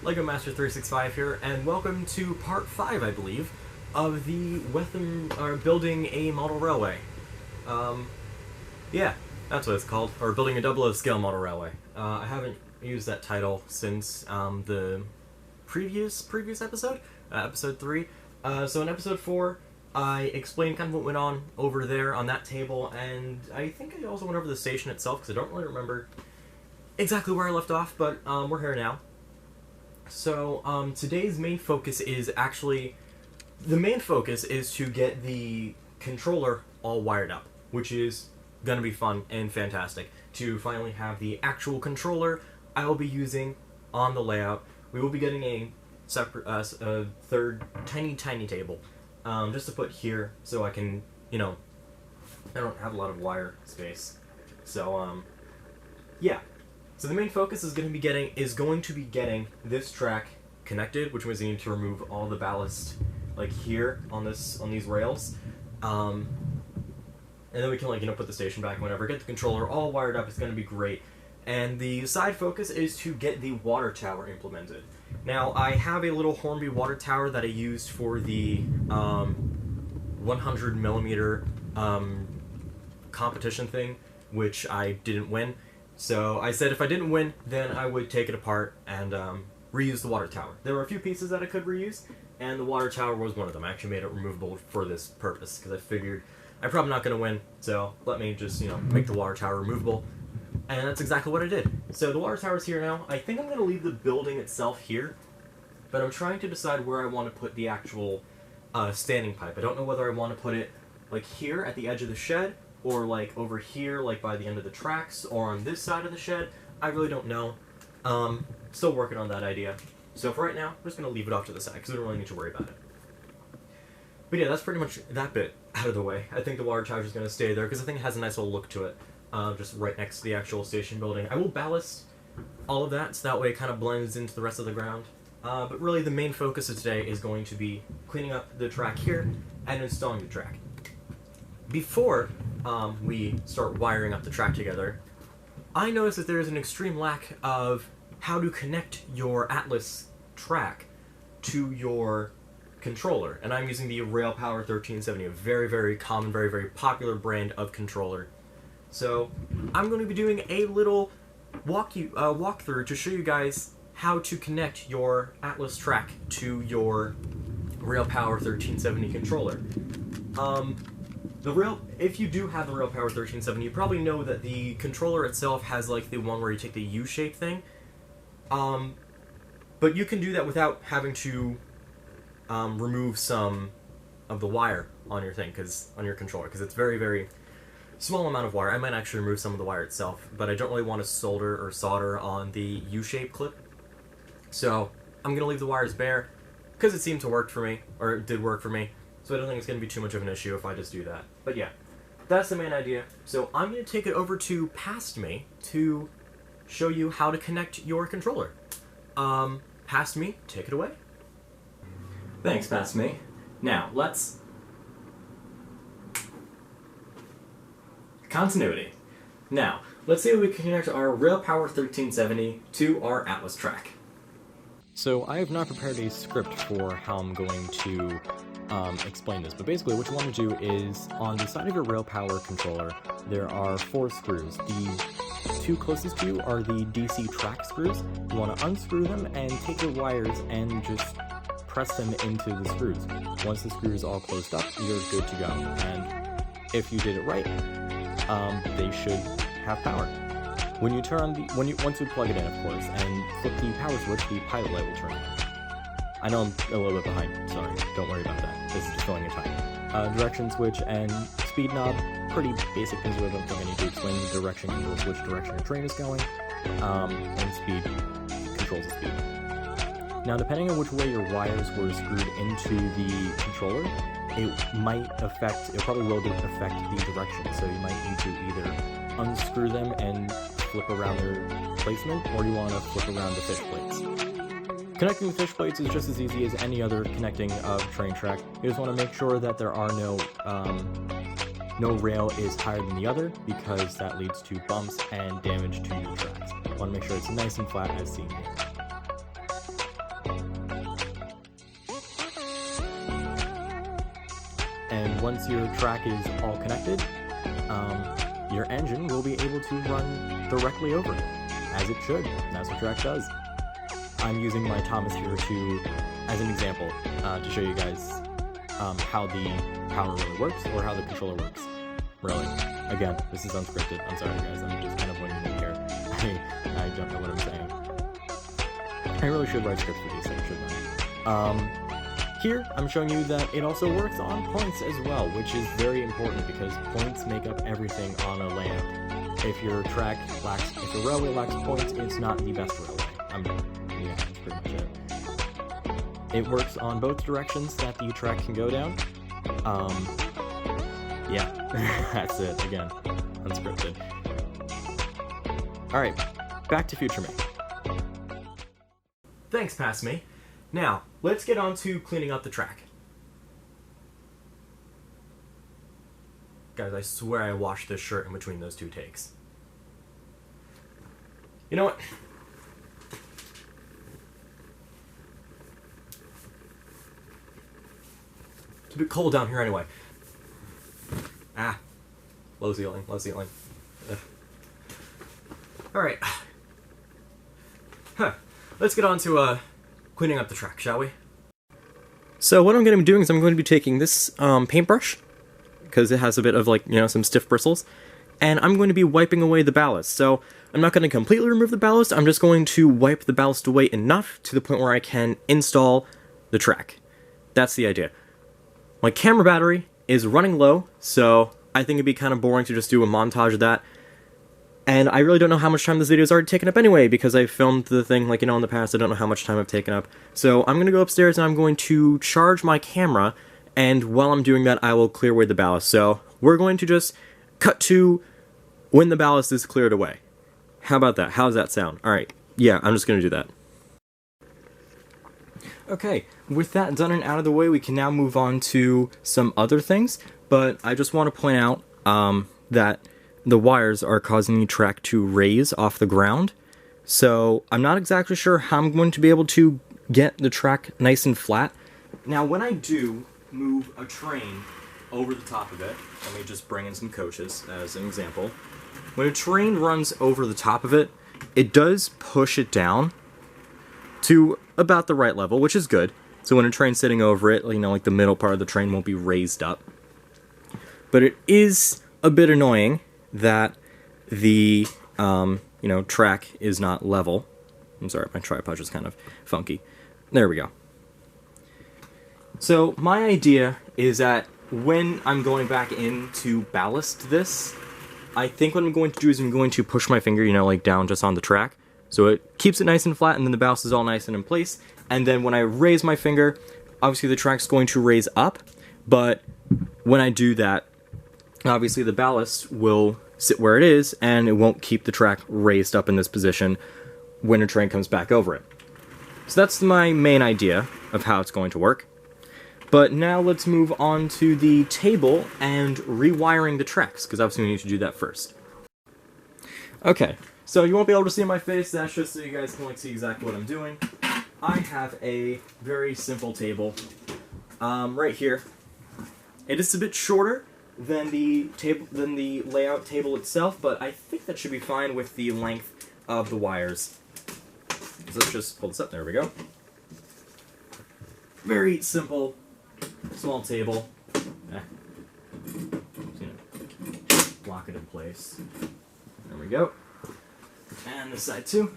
LEGO Master 365 here, and welcome to part 5, I believe, of the building a model railway. Yeah, that's what it's called, or building a double O scale model railway. I haven't used that title since the previous episode, episode 3. So in episode 4, I explained kind of what went on over there on that table, and I think I also went over the station itself, because I don't really remember exactly where I left off, but we're here now. So today's main focus is actually, the main focus is to get the controller all wired up, which is going to be fun and fantastic, to finally have the actual controller I will be using on the layout. We will be getting a separate, a third tiny table, just to put here so I can, I don't have a lot of wire space. So, yeah. So the main focus is going to be getting this track connected, which means we need to remove all the ballast, like here on these rails, and then we can put the station back, whatever. Get the controller all wired up. It's going to be great. And the side focus is to get the water tower implemented. Now I have a little Hornby water tower that I used for the 100 millimeter competition thing, which I didn't win. So I said if I didn't win, then I would take it apart and reuse the water tower. There were a few pieces that I could reuse, and the water tower was one of them. I actually made it removable for this purpose, because I figured I'm probably not going to win, so let me just, make the water tower removable. And that's exactly what I did. So the water tower's here now. I think I'm going to leave the building itself here, but I'm trying to decide where I want to put the actual standing pipe. I don't know whether I want to put it, here at the edge of the shed, or over here, by the end of the tracks, or on this side of the shed. I really don't know. Still working on that idea. So for right now, I'm just going to leave it off to the side, because we don't really need to worry about it. But yeah, that's pretty much that bit out of the way. I think the water tower is going to stay there, because I think it has a nice little look to it, just right next to the actual station building. I will ballast all of that, so that way it kind of blends into the rest of the ground. But really, the main focus of today is going to be cleaning up the track here, and installing the track. Before we start wiring up the track together, I noticed that there is an extreme lack of how to connect your Atlas track to your controller. And I'm using the RailPower 1370, a very, very common, very, very popular brand of controller. So I'm going to be doing a little walkthrough to show you guys how to connect your Atlas track to your RailPower 1370 controller. If you do have the RailPower 1370, you probably know that the controller itself has the one where you take the U-shape thing. But you can do that without having to remove some of the wire on your thing, on your controller, because it's very, very small amount of wire. I might actually remove some of the wire itself, but I don't really want to solder or solder on the U-shape clip. So I'm going to leave the wires bare, because it seemed to work for me, or it did work for me. So I don't think it's going to be too much of an issue if I just do that. But yeah, that's the main idea. So I'm going to take it over to Past Me to show you how to connect your controller. Past Me, take it away. Thanks, Past Me. Now, let's... Continuity. Now, let's see if we can connect our RailPower 1370 to our Atlas track. So I have not prepared a script for how I'm going to explain this, but basically what you want to do is, on the side of your RailPower controller, there are 4 screws. The 2 closest to you are the DC track screws. You want to unscrew them and take your wires and just press them into the screws. Once the screws all closed up, you're good to go. And if you did it right, they should have power. When you once you plug it in, of course, and flip the power switch, the pilot light will turn on. I know I'm a little bit behind, sorry, don't worry about that. This is just going in time. Direction switch and speed knob, pretty basic things where I don't think I need to explain. The direction controls which direction your train is going, and speed controls the speed. Now, depending on which way your wires were screwed into the controller, it probably will affect the direction, so you might need to either unscrew them and flip around their placement, or you want to flip around the fish plates. Connecting the fish plates is just as easy as any other connecting of train track. You just want to make sure that there are no rail is higher than the other, because that leads to bumps and damage to your tracks. You want to make sure it's nice and flat as seen here. And once your track is all connected, your engine will be able to run directly over it, as it should. That's what track does. I'm using my Thomas here as an example to show you guys how the power really works, or how the controller works. Really. Again, this is unscripted. I'm sorry guys, I'm just kind of winging it here. I don't know what I'm saying. I really should write scripts for these things, shouldn't I? Here, I'm showing you that it also works on points as well, which is very important because points make up everything on a layout. If your railway lacks points, it's not the best railway. Yeah, that's pretty much it. It works on both directions that the track can go down. Yeah, that's it. Again, unscripted. Alright, back to Future Me. Thanks, Past Me. Now, let's get on to cleaning up the track. Guys, I swear I washed this shirt in between those two takes. You know what? It's a bit cold down here anyway. Low ceiling, low ceiling. Alright. Let's get on to cleaning up the track, shall we? So what I'm going to be doing is I'm going to be taking this paintbrush, because it has a bit of, like, you know, some stiff bristles, and I'm going to be wiping away the ballast. So I'm not going to completely remove the ballast, I'm just going to wipe the ballast away enough to the point where I can install the track. That's the idea. My camera battery is running low, so I think it'd be kind of boring to just do a montage of that. And I really don't know how much time this video's already taken up anyway, because I filmed the thing, like, you know, in the past. I don't know how much time I've taken up. So I'm going to go upstairs and I'm going to charge my camera, and while I'm doing that, I will clear away the ballast. So we're going to just cut to when the ballast is cleared away. How about that? How does that sound? Alright, yeah, I'm just going to do that. Okay, with that done and out of the way, we can now move on to some other things, but I just want to point out that the wires are causing the track to raise off the ground, so I'm not exactly sure how I'm going to be able to get the track nice and flat. Now, when I do move a train over the top of it, let me just bring in some coaches as an example. When a train runs over the top of it, it does push it down to about the right level, which is good. So when a train's sitting over it, you know, like the middle part of the train won't be raised up. But it is a bit annoying that the, you know, track is not level. I'm sorry, my tripod is kind of funky. There we go. So my idea is that when I'm going back in to ballast this, I think what I'm going to do is I'm going to push my finger, you know, like down just on the track. So it keeps it nice and flat, and then the ballast is all nice and in place. And then when I raise my finger, obviously the track's going to raise up, but when I do that, obviously the ballast will sit where it is, and it won't keep the track raised up in this position when a train comes back over it. So that's my main idea of how it's going to work. But now let's move on to the table and rewiring the tracks, because obviously we need to do that first. Okay, so you won't be able to see my face, that's just so you guys can, like, see exactly what I'm doing. I have a very simple table right here. It is a bit shorter than the layout table itself, but I think that should be fine with the length of the wires. So let's just pull this up. There we go. Very simple, small table. Lock it in place. There we go. And this side too.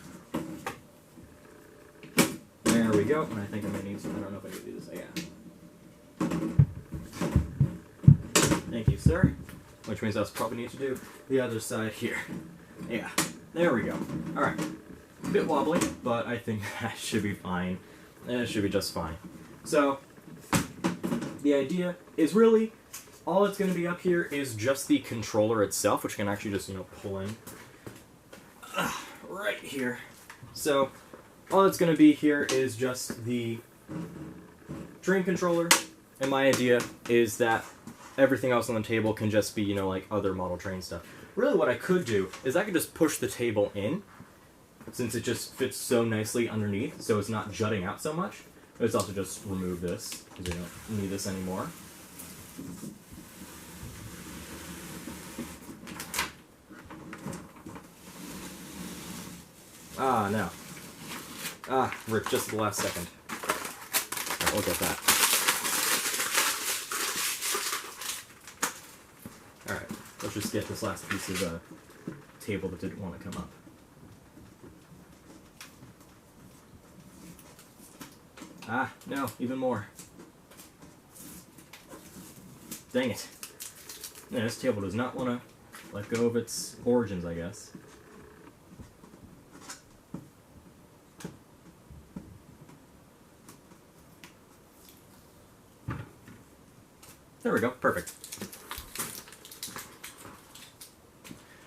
There we go. And I think I might need some. I don't know if I can do this. Yeah. Thank you, sir. Which means I probably need to do the other side here. Yeah. There we go. Alright. A bit wobbly, but I think that should be fine. It should be just fine. So, the idea is really, all that's going to be up here is just the controller itself, which can actually just, you know, pull in right here. So, all that's going to be here is just the train controller, and my idea is that everything else on the table can just be, you know, like other model train stuff. Really what I could do is I could just push the table in, since it just fits so nicely underneath, so it's not jutting out so much. Let's also just remove this, because we don't need this anymore. Ah, no. Ah, ripped just at the last second. Right, we'll get that. Alright, let's just get this last piece of the table that didn't want to come up. Ah, no, even more. Dang it. Yeah, this table does not want to let go of its origins, I guess. There we go, perfect.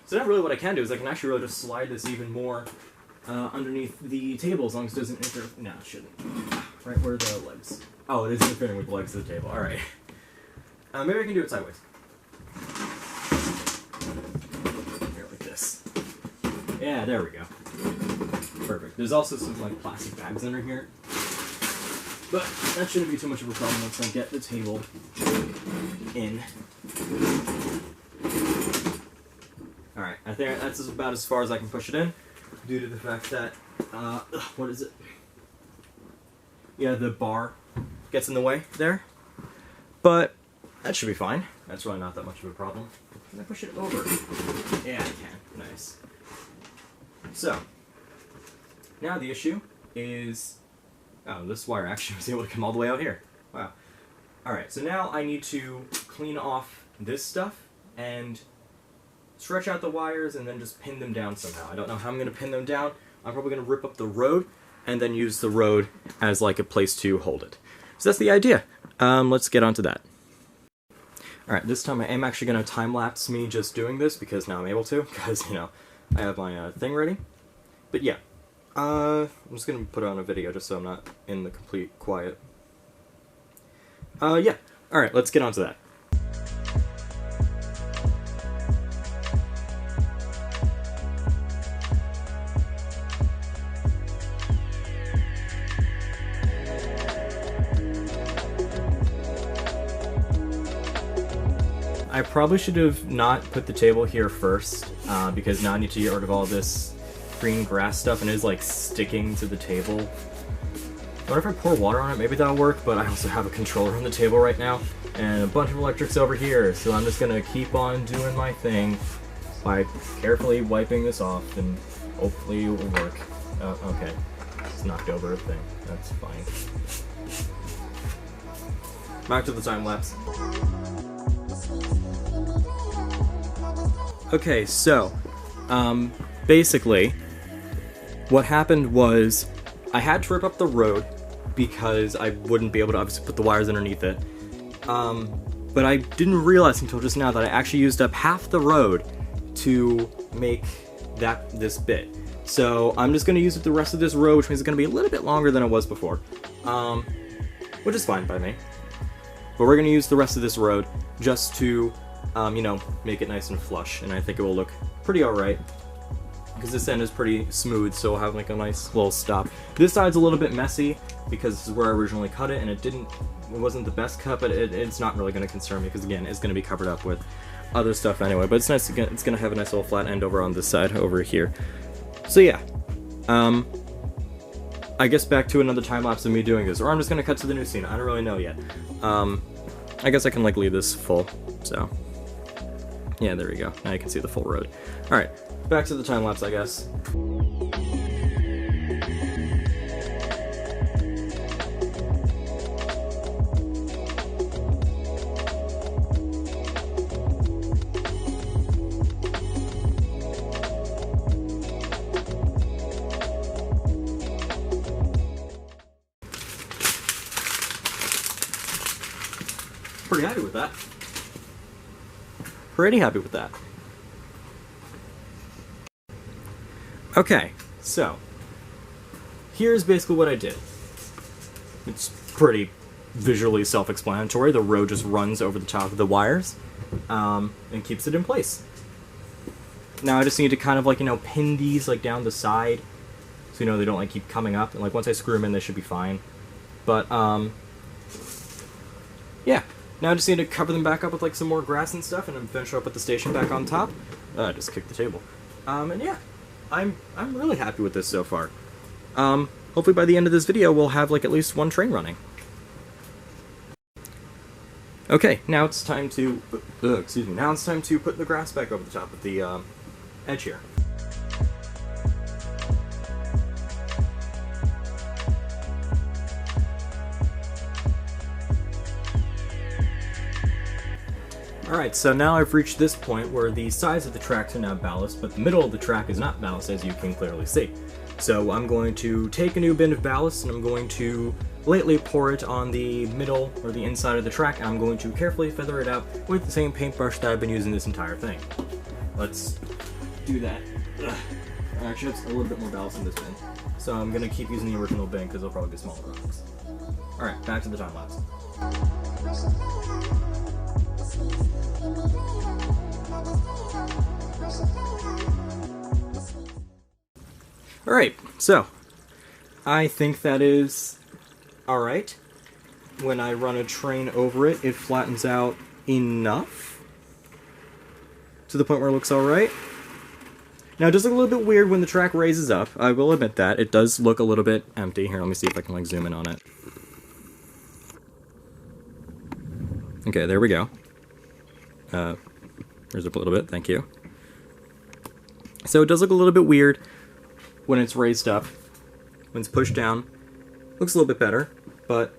So now really what I can do is I can actually really just slide this even more underneath the table as long as it doesn't interfere. No, it shouldn't. Right where the legs. Oh, it is interfering with the legs of the table. Alright. Maybe I can do it sideways. Here, like this. Yeah, there we go. Perfect. There's also some like plastic bags under here. But that shouldn't be too much of a problem once I get the table in. Alright, I think that's about as far as I can push it in, due to the fact that, what is it? Yeah, the bar gets in the way there. But that should be fine. That's really not that much of a problem. Can I push it over? Yeah, I can. Nice. So, now the issue is... Oh, this wire actually was able to come all the way out here. Wow. Alright, so now I need to clean off this stuff and stretch out the wires and then just pin them down somehow. I don't know how I'm going to pin them down. I'm probably going to rip up the road and then use the road as like a place to hold it. So that's the idea. Let's get on to that. Alright, this time I am actually going to time-lapse me just doing this because now I'm able to, because, you know, I have my thing ready. But yeah. I'm just gonna put on a video just so I'm not in the complete quiet. Yeah. Alright, let's get on to that. I probably should have not put the table here first, because now I need to get rid of all this green grass stuff and it is like sticking to the table. I wonder if I pour water on it, maybe that'll work, but I also have a controller on the table right now and a bunch of electrics over here, so I'm just gonna keep on doing my thing by carefully wiping this off and hopefully it will work. Okay, it's knocked over a thing, that's fine. Back to the time lapse. Okay, so, basically, what happened was I had to rip up the road because I wouldn't be able to obviously put the wires underneath it. But I didn't realize until just now that I actually used up half the road to make this bit. So I'm just going to use the rest of this road, which means it's going to be a little bit longer than it was before. Which is fine by me. But we're going to use the rest of this road just to, you know, make it nice and flush. And I think it will look pretty alright. Because this end is pretty smooth, so we'll have like a nice little stop. This side's a little bit messy because this is where I originally cut it, and it wasn't the best cut, but it's not really going to concern me because again, it's going to be covered up with other stuff anyway. But it's nice. It's going to have a nice little flat end over on this side over here. So yeah, I guess back to another time lapse of me doing this, or I'm just going to cut to the new scene. I don't really know yet. I guess I can like leave this full. So yeah, there we go. Now you can see the full road. All right. Back to the time lapse, I guess. Pretty happy with that. Pretty happy with that. Okay, so here's basically what I did. It's pretty visually self-explanatory. The road just runs over the top of the wires and keeps it in place. Now I just need to kind of like, you know, pin these like down the side so, you know, they don't like keep coming up. And like once I screw them in, they should be fine. But yeah, Now I just need to cover them back up with like some more grass and stuff, and then finish up with the station back on top. I just kicked the table. And yeah, I'm really happy with this so far. Hopefully by the end of this video we'll have like at least one train running. Okay, now it's time to excuse me. Now it's time to put the grass back over the top of the edge here. Alright, so now I've reached this point where the sides of the tracks are now ballast, but the middle of the track is not ballast, as you can clearly see. So I'm going to take a new bin of ballast, and I'm going to lightly pour it on the middle, or the inside of the track, and I'm going to carefully feather it out with the same paintbrush that I've been using this entire thing. Let's do that. Actually, it's a little bit more ballast in this bin. So I'm going to keep using the original bin, because they'll probably be smaller rocks. Alright, back to the time lapse. Alright, so I think that is alright. When I run a train over it, it flattens out enough to the point where it looks alright. Now, it does look a little bit weird when the track raises up. I will admit that. It does look a little bit empty. Here, let me see if I can like zoom in on it. Okay, there we go. There's up a little bit, thank you. So it does look a little bit weird when it's raised up. When it's pushed down, looks a little bit better, but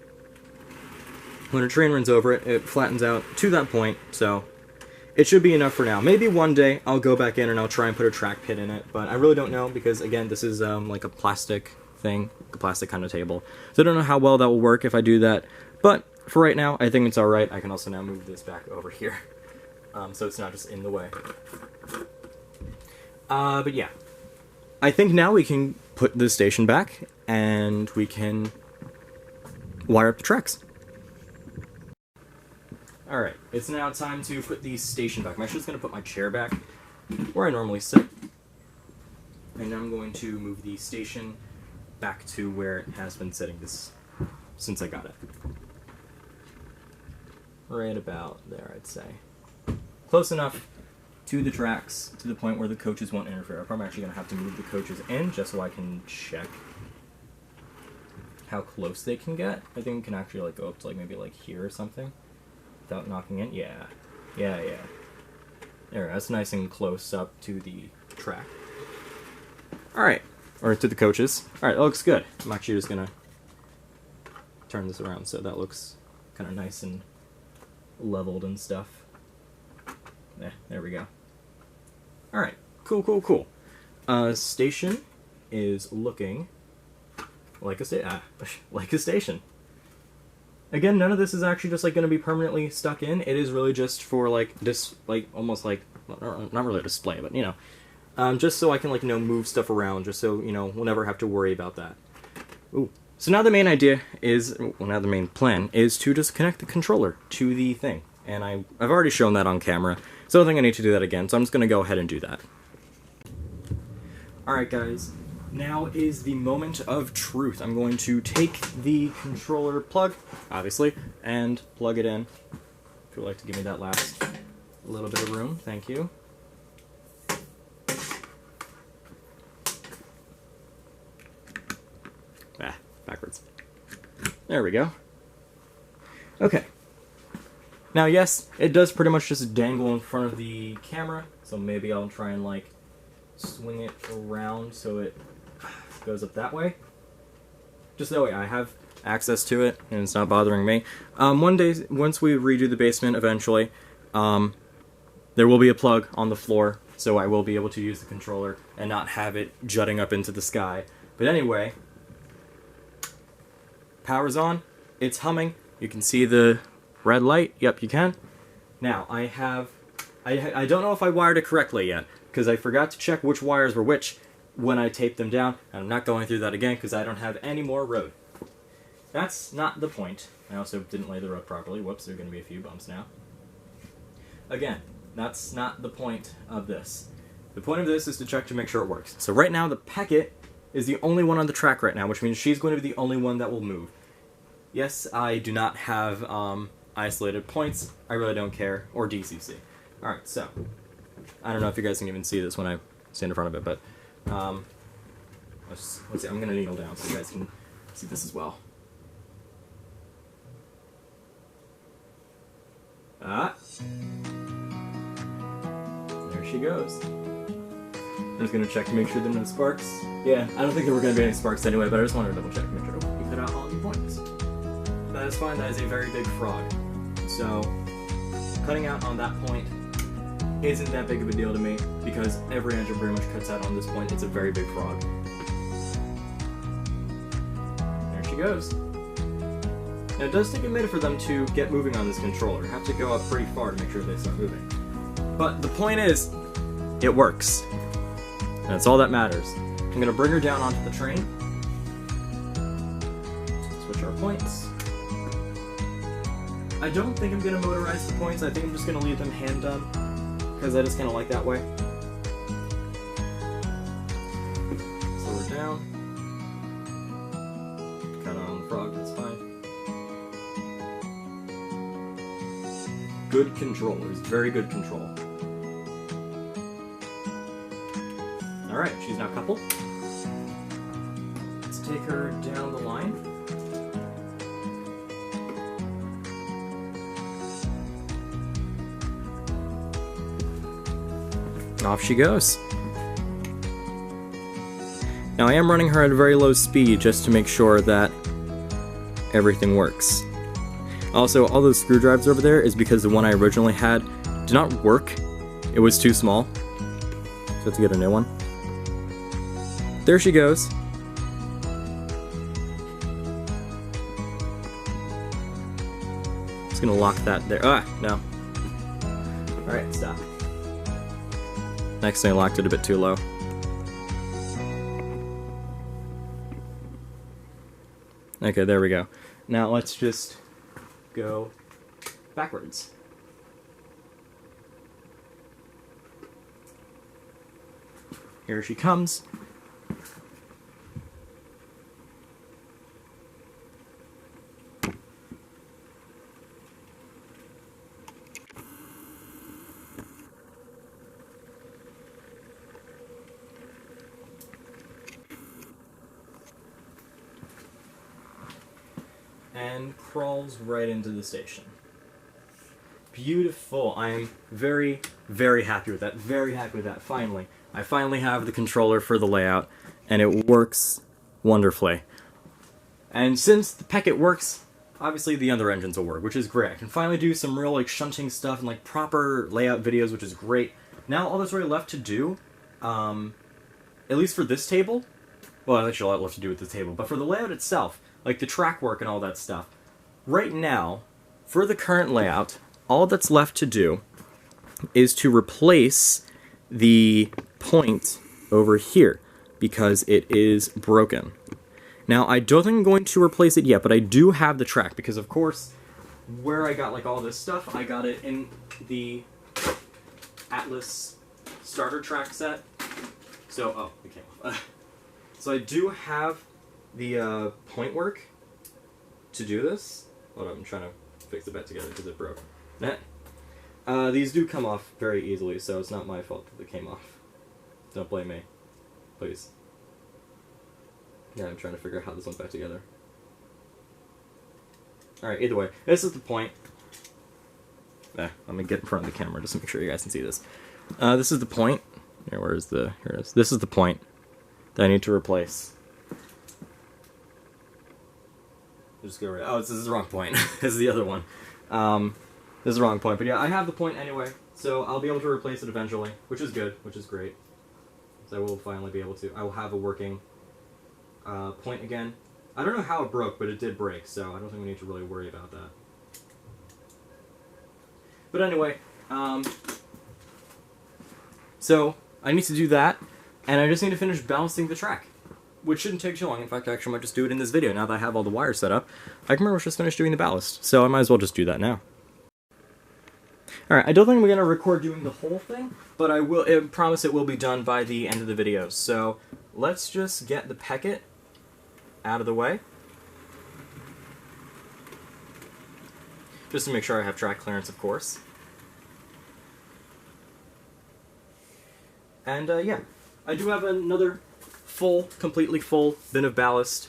when a train runs over it, it flattens out to that point, so it should be enough for now. Maybe one day I'll go back in and I'll try and put a track pit in it, but I really don't know because, again, this is like a plastic thing, a plastic kind of table. So I don't know how well that will work if I do that, but for right now, I think it's alright. I can also now move this back over here, so it's not just in the way. But yeah. I think now we can put the station back, and we can wire up the tracks. Alright, it's now time to put the station back. I'm actually just going to put my chair back where I normally sit. And I'm going to move the station back to where it has been sitting since I got it. Right about there, I'd say. Close enough to the tracks, to the point where the coaches won't interfere. I'm actually going to have to move the coaches in just so I can check how close they can get. I think it can actually like go up to like maybe like here or something without knocking in. Yeah. There, that's nice and close up to the track. Alright, or to the coaches. Alright, that looks good. I'm actually just going to turn this around so that looks kind of nice and leveled and stuff. There we go. Alright, cool. Station is looking like a station. Again, none of this is actually just like going to be permanently stuck in. It is really just for like this, like almost like not really a display, but you know, just so I can like move stuff around, just so we'll never have to worry about that. Ooh. So now the main idea is, well, now the main plan is to just connect the controller to the thing, and I've already shown that on camera. So I don't think I need to do that again, so I'm just going to go ahead and do that. Alright guys, now is the moment of truth. I'm going to take the controller plug, obviously, and plug it in. If you'd like to give me that last little bit of room, thank you. Backwards. There we go. Okay. Now, yes, it does pretty much just dangle in front of the camera, so maybe I'll try and, like, swing it around so it goes up that way. Just that way I have access to it, and it's not bothering me. One day, once we redo the basement eventually, there will be a plug on the floor, so I will be able to use the controller and not have it jutting up into the sky. But anyway, power's on, it's humming, you can see the red light, yep you can. Now, I don't know if I wired it correctly yet, because I forgot to check which wires were which when I taped them down, and I'm not going through that again because I don't have any more road. That's not the point. I also didn't lay the road properly. Whoops, there are going to be a few bumps now. Again, that's not the point of this. The point of this is to check to make sure it works. So right now, the Packet is the only one on the track right now, which means she's going to be the only one that will move. Yes, I do not have isolated points. I really don't care. Or DCC. Alright, so. I don't know if you guys can even see this when I stand in front of it, but let's see, I'm gonna kneel down so you guys can see this as well. There she goes. I'm just gonna check to make sure there are no sparks. Yeah, I don't think there were gonna be any sparks anyway, but I just wanted to double check to make sure we cut out all the points. That is fine, that is a very big frog. So, cutting out on that point isn't that big of a deal to me, because every engine pretty much cuts out on this point. It's a very big frog. There she goes. Now it does take a minute for them to get moving on this controller. You have to go up pretty far to make sure they start moving. But the point is, it works. And that's all that matters. I'm going to bring her down onto the train. Switch our points. I don't think I'm going to motorize the points. I think I'm just going to leave them hand done, because I just kind of like that way. Slow her down. Cut on the frog, that's fine. Good controllers, very good control. Alright, she's now coupled. Let's take her down the line. Off she goes. Now I am running her at a very low speed just to make sure that everything works. Also, all those screwdrivers over there is because the one I originally had did not work. It was too small. So I have to get a new one. There she goes. Just gonna lock that there. Ah, no. Alright, stop. Next thing I locked it a bit too low. Okay, there we go. Now let's just go backwards. Here she comes. And crawls right into the station. Beautiful. I am very, very happy with that. Very happy with that. Finally. I finally have the controller for the layout, and it works wonderfully. And since the Peckett works, obviously the other engines will work, which is great. I can finally do some real like shunting stuff and like proper layout videos, which is great. Now all that's really left to do, at least for this table, well, actually a lot left to do with the table, but for the layout itself, like the track work and all that stuff, right now, for the current layout, all that's left to do is to replace the point over here, because it is broken. Now, I don't think I'm going to replace it yet, but I do have the track, because of course, where I got like all this stuff, I got it in the Atlas starter track set. So, oh, it came off. So I do have the point work to do this. Hold on, I'm trying to fix it back together because it broke. These do come off very easily, so it's not my fault that they came off. Don't blame me, please. Yeah, I'm trying to figure out how this went back together. Alright, either way, this is the point. Let me get in front of the camera just to make sure you guys can see this. This is the point. Here, where is the... Here it is. This is the point that I need to replace. Just go right... Oh, this is the wrong point. This is the other one. This is the wrong point. But yeah, I have the point anyway, so I'll be able to replace it eventually, which is good, which is great. So I will finally be able to... I will have a working point again. I don't know how it broke, but it did break, so I don't think we need to really worry about that. But anyway, so I need to do that, and I just need to finish balancing the track, which shouldn't take too long. In fact, I actually might just do it in this video. Now that I have all the wires set up, I can pretty much just finish doing the ballast, so I might as well just do that now. Alright, I don't think I'm going to record doing the whole thing, but I promise it will be done by the end of the video. So let's just get the Peckett out of the way. just to make sure I have track clearance, of course. And yeah, I do have another completely full bin of ballast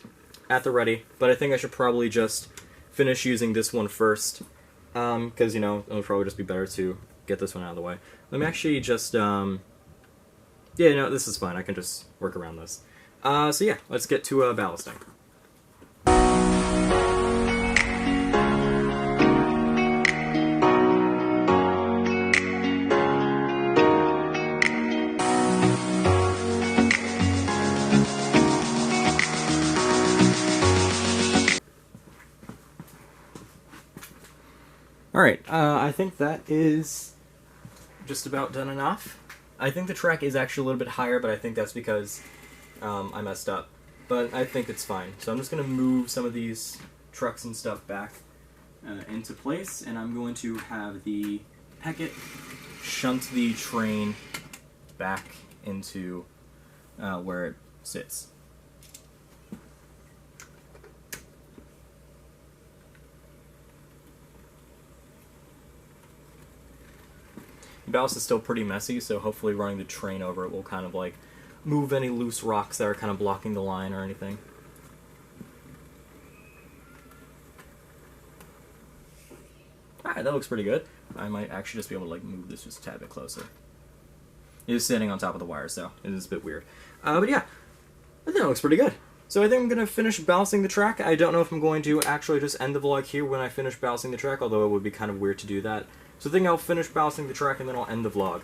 at the ready, but I think I should probably just finish using this one first, because, you know, it'll probably just be better to get this one out of the way. Let me actually just, yeah, no, this is fine. I can just work around this. So yeah, let's get to ballasting. Alright, I think that is just about done enough. I think the track is actually a little bit higher, but I think that's because I messed up. But I think it's fine. So I'm just going to move some of these trucks and stuff back into place, and I'm going to have the Peckett shunt the train back into where it sits. The ballast is still pretty messy, so hopefully running the train over it will kind of like move any loose rocks that are kind of blocking the line or anything. Alright, that looks pretty good. I might actually just be able to like move this just a tad bit closer. It is standing on top of the wires, so it is a bit weird. But yeah, I think that looks pretty good. So I think I'm going to finish ballasting the track. I don't know if I'm going to actually just end the vlog here when I finish ballasting the track, although it would be kind of weird to do that. So I think I'll finish ballasting the track and then I'll end the vlog.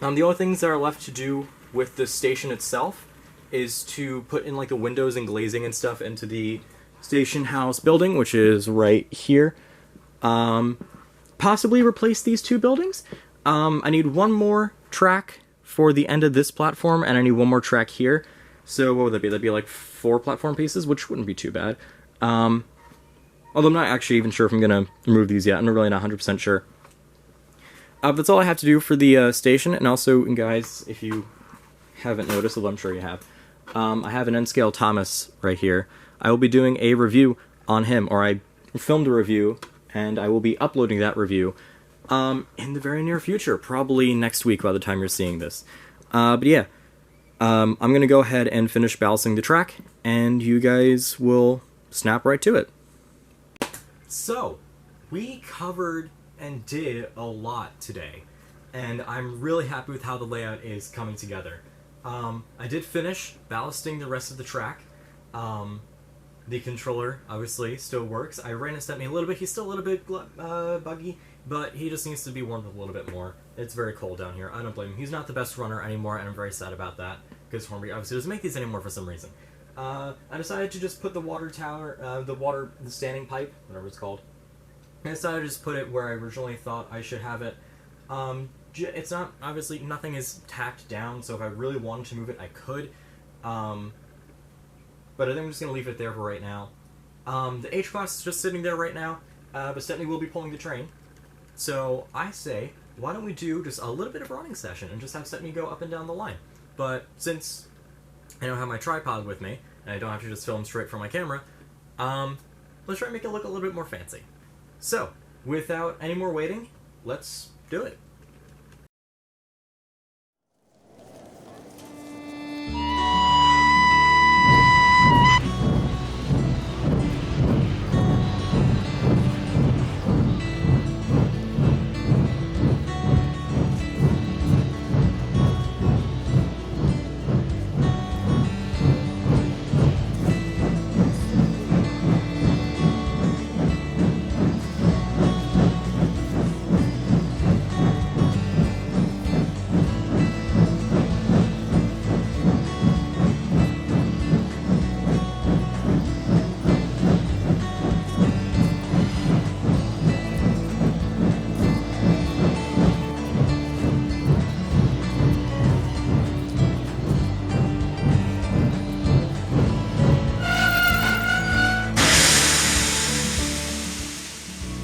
The only things that are left to do with the station itself is to put in like the windows and glazing and stuff into the station house building, which is right here. Possibly replace these two buildings. I need one more track for the end of this platform, and I need one more track here. So what would that be? That'd be like 4 platform pieces, which wouldn't be too bad. Although I'm not actually even sure if I'm going to remove these yet. I'm really not 100% sure. That's all I have to do for the station. And also, guys, if you haven't noticed, although I'm sure you have, I have an N-Scale Thomas right here. I will be doing a review on him, or I filmed a review, and I will be uploading that review in the very near future, probably next week by the time you're seeing this. But yeah, I'm going to go ahead and finish ballasting the track, and you guys will snap right to it. So, we covered and did a lot today, and I'm really happy with how the layout is coming together. I did finish ballasting the rest of the track. The controller, obviously, still works. I ran his Stepney a little bit. He's still a little bit buggy, but he just needs to be warmed up a little bit more. It's very cold down here. I don't blame him. He's not the best runner anymore, and I'm very sad about that, because Hornby obviously doesn't make these anymore for some reason. I decided to just put the water tower, the standing pipe, whatever it's called. I decided to just put it where I originally thought I should have it. It's not, obviously, nothing is tacked down, so if I really wanted to move it, I could. But I think I'm just going to leave it there for right now. The H-Class is just sitting there right now, but Stepney will be pulling the train. So I say, why don't we do just a little bit of a running session and just have Stepney go up and down the line. But since I don't have my tripod with me, and I don't have to just film straight from my camera, let's try and make it look a little bit more fancy. So, without any more waiting, let's do it.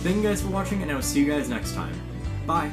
Thank you guys for watching, and I will see you guys next time. Bye!